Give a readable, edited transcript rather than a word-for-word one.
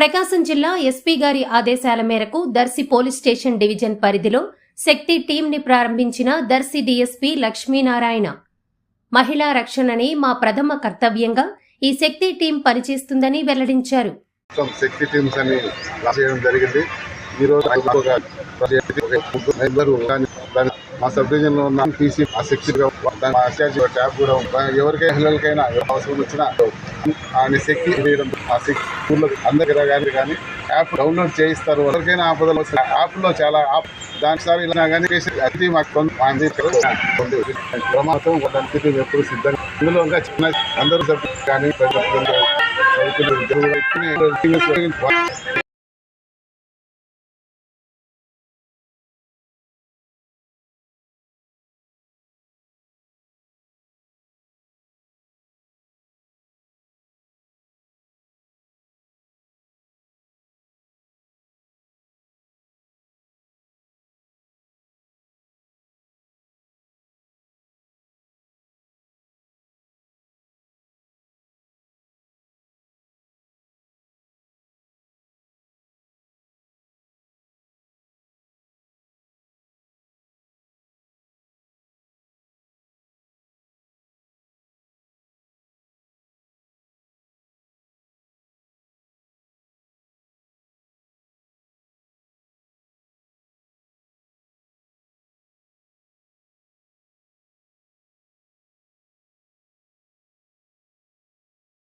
ప్రకాశం జిల్లా ఎస్పీ గారి ఆదేశాల మేరకు దర్శి పోలీస్ స్టేషన్ డివిజన్ పరిధిలో శక్తి టీంని ప్రారంభించిన దర్శి డీఎస్పీ లక్ష్మీనారాయణ. మహిళా రక్షణని మా ప్రథమ కర్తవ్యంగా ఈ శక్తి టీం పనిచేస్తుందని వెల్లడించారు. శక్తి టీమ్స్ అని చేయడం జరిగింది. ఈరోజు మా సబ్ డివిజన్ లో ఉన్న టీసీ ఆ శక్తి ట్యాబ్ కూడా ఎవరికైనా పిల్లలకైనా అవసరం వచ్చినా శక్తి ఆ శక్తి ఊళ్ళో అందరికీ కానీ యాప్ డౌన్లోడ్ చేయిస్తారు. ఎవరికైనా ఆపదలు యాప్ లో చాలా దానిసారి ఇలా కానీ అది మాకు ప్రమాదం దానికి ఎప్పుడు సిద్ధంగా ఇందులో ఇంకా చిన్న అందరూ సభ్యులు కానీ